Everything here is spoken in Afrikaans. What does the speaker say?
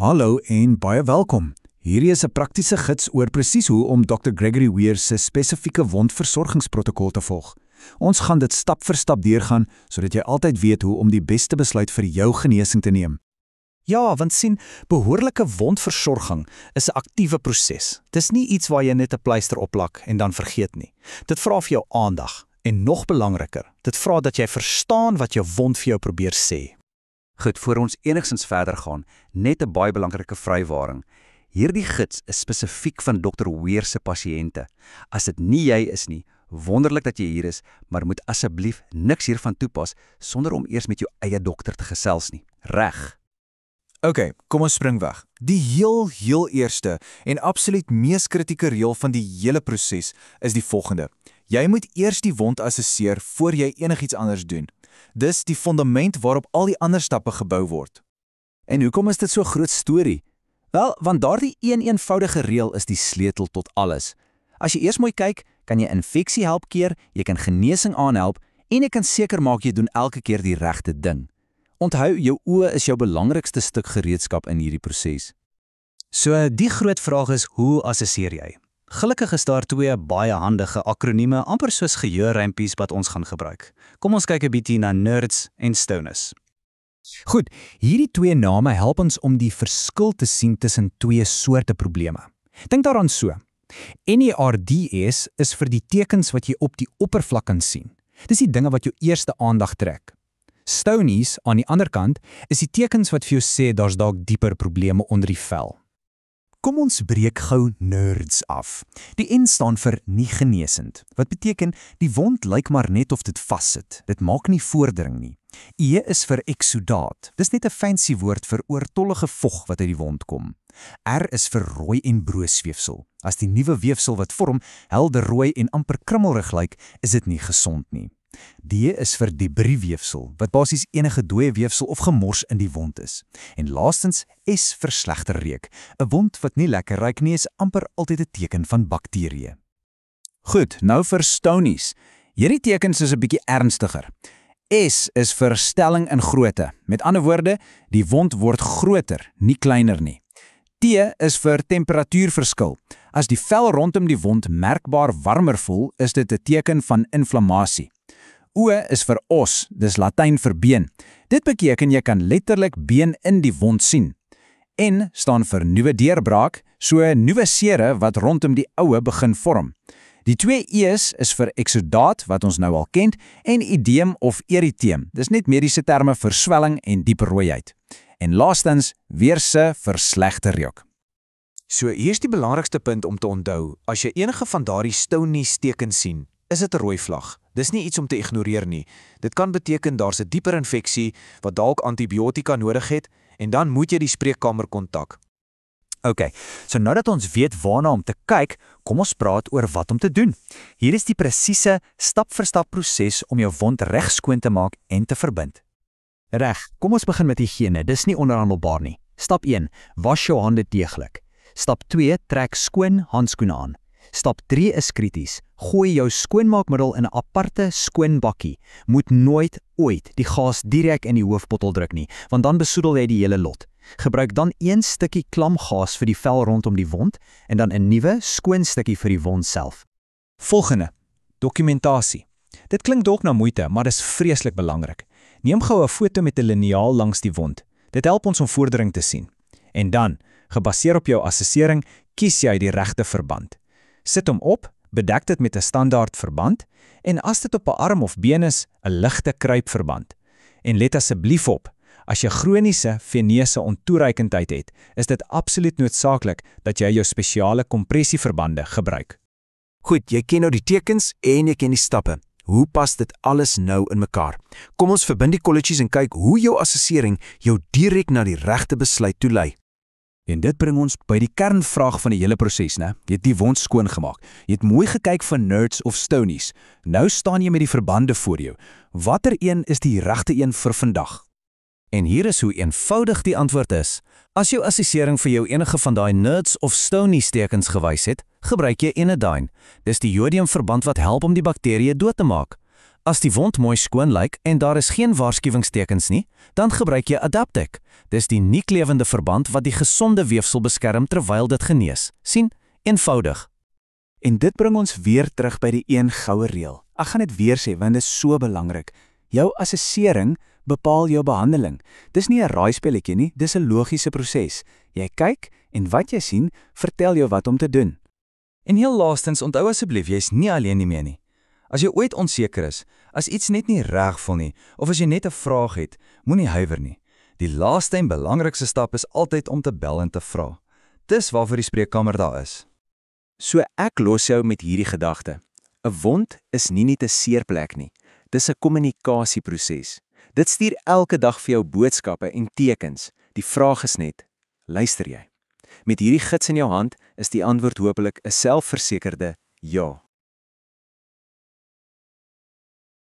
Hallo en baie welkom. Hierdie is 'n praktiese gids oor presies hoe om Dr. Gregory Weir se spesifieke wondversorgingsprotokol te volg. Ons gaan dit stap vir stap deurgaan sodat jy altyd weet hoe om die beste besluit vir jou genesing te neem. Ja, want sien, behoorlike wondversorging is 'n aktiewe proses. Dis nie iets waar jy net 'n pleister opplak en dan vergeet nie. Dit vra vir jou aandag en nog belangriker, dit vra dat jy verstaan wat jou wond vir jou probeer sê. Goed, voor ons enigstens verder gaan, net 'n baie belangrike vrywaring. Hierdie gids is spesifiek van Dr. Weir se pasiënte. As dit nie jy is nie, wonderlik dat jy hier is, maar moet asseblief niks hiervan toepas sonder om eers met jou eie dokter te gesels nie. Reg. OK, kom ons spring weg. Die heel eerste en absoluut mees kritieke reël van die hele proses is die volgende. Jy moet eers die wond assesseer voor jy enigiets anders doen. Dis die fundament waarop al die ander stappe gebou word. En hoekom is dit so 'n groot storie? Wel, want daardie een eenvoudige reël is die sleutel tot alles. As jy eers mooi kyk, kan jy infeksie help keer, jy kan genesing aanhelp en jy kan seker maak jy doen elke keer die regte ding. Onthou, jou oë is jou belangrikste stuk gereedskap in hierdie proses. So die groot vraag is, hoe assesseer jy? Gelukkig is daar twee baie handige akronieme, amper soos geheurrympies wat ons gaan gebruik. Kom ons kyk 'n bietjie na NERDS en STONIS. Goed, hierdie twee name help ons om die verskil te sien tussen twee soorte probleme. Dink daaraan so. NERDS is vir die tekens wat jy op die oppervlak kan sien. Dis die dinge wat jou eerste aandag trek. STONIS, aan die ander kant, is die tekens wat vir jou sê daar's dalk dieper probleme onder die vel. Kom ons breek gou NERDS af. Die N staan vir nie genesend, wat beteken die wond lyk maar net of dit vassit. Dit maak nie vordering nie. E is vir eksudaat. Dis net 'n fancy woord vir oortollige vog wat uit die wond kom. R is vir rooi en broosweefsel. As die nuwe weefsel wat vorm helder rooi en amper krummelrig lyk, is dit nie gesond nie. D is vir debriesweefsel, wat basies enige dooie weefsel of gemors in die wond is. En laastens S vir slegter reuk. 'n Wond wat nie lekker ruik nie is amper altyd 'n teken van bakterieë. Goed, nou vir STONIS. Hierdie tekens is 'n bietjie ernstiger. S is vir stelling in grootte. Met ander woorde, die wond word groter, nie kleiner nie. T is vir temperatuurverskil. As die vel rondom die wond merkbaar warmer voel, is dit 'n teken van inflammasie. O is vir os, dis Latyn vir been. Dit beteken jy kan letterlik been in die wond sien. N staan vir nuwe deurbraak, so nuwe sere wat rondom die oue begin vorm. Die twee E's is vir eksudaat, wat ons nou al ken, en edeem of eriteem. Dis net mediese terme vir swelling en diepe rooiheid. En laastens, weerse vir slegte reuk. So hier's die belangrikste punt om te onthou. As jy enige van daardie STONIS tekens sien, is dit 'n rooi vlag. Dis nie iets om te ignoreer nie. Dit kan beteken daar's 'n dieper infeksie wat dalk antibiotika nodig het en dan moet jy die spreekkamer kontak. OK, so nou dat ons weet waarna om te kyk, kom ons praat oor wat om te doen. Hier is die presiese stap-vir-stap proses om jou wond reg skoon te maak en te verbind. Reg, kom ons begin met higiëne. Dis nie onderhandelbaar nie. Stap 1, was jou hande deeglik. Stap 2, trek skoon handskoene aan. Stap 3 is krities. Gooi jou skoonmaakmiddel in 'n aparte skoon bakkie. Moet nooit ooit die gas direk in die hoofbottel druk nie, want dan besoedel jy die hele lot. Gebruik dan een stukkie klamgaas vir die vel rondom die wond en dan 'n nuwe, skoon stukkie vir die wond self. Volgende, dokumentasie. Dit klink dalk na moeite, maar dis vreeslik belangrik. Neem gou 'n foto met 'n liniaal langs die wond. Dit help ons om vordering te sien. En dan, gebaseer op jou assessering, kies jy die regte verband. Sit hom op, bedek dit met 'n standaard verband en as dit op 'n arm of been is, 'n ligte kruipverband. En let asseblief op, as jy chroniese venese ontoereikendheid het, is dit absoluut noodsaaklik dat jy jou spesiale kompressieverbande gebruik. Goed, jy ken nou die tekens en jy ken die stappe. Hoe pas dit alles nou in mekaar? Kom ons verbind die kolletjies en kyk hoe jou assessering jou direk na die regte besluit toe lei. En dit bring ons by die kernvraag van die hele proses, né? Jy het die wond skoon gemaak. Jy het mooi gekyk van NERDS of STONIS. Nou staan jy met die verbande voor jou. Watter een is die regte een vir vandag? En hier is hoe eenvoudig die antwoord is. As jou assessering vir jou enige van daai NERDS of STONIS tekens gewys het, gebruik jy Enodyne. Dis die jodiumverband wat help om die bakterieë dood te maak. As die wond mooi skoon lyk en daar is geen waarskuwingstekens nie, dan gebruik jy Adaptec. Dis die nie-klewende verband wat die gesonde weefsel beskerm terwyl dit genees. Sien, eenvoudig. En dit bring ons weer terug by die een goue reël. Ek gaan dit weer sê want dit is so belangrik. Jou assessering bepaal jou behandeling. Dis nie 'n raaispeletjie nie, dis 'n logiese proses. Jy kyk en wat jy sien, vertel jou wat om te doen. En heel laastens, onthou asseblief, jy's nie alleen hiermee nie. As jy ooit onseker is, as iets net nie reg voel nie, of as jy net 'n vraag het, moenie huiwer nie. Die laaste en belangrikste stap is altyd om te bel en te vra. Dis waarvoor die spreekkamer daar is. So ek los jou met hierdie gedagte. 'n Wond is nie net 'n seerplek nie. Dis 'n kommunikasieproses. Dit stuur elke dag vir jou boodskappe en tekens. Die vraag is net, luister jy? Met hierdie gids in jou hand is die antwoord hopelik 'n selfversekerde ja.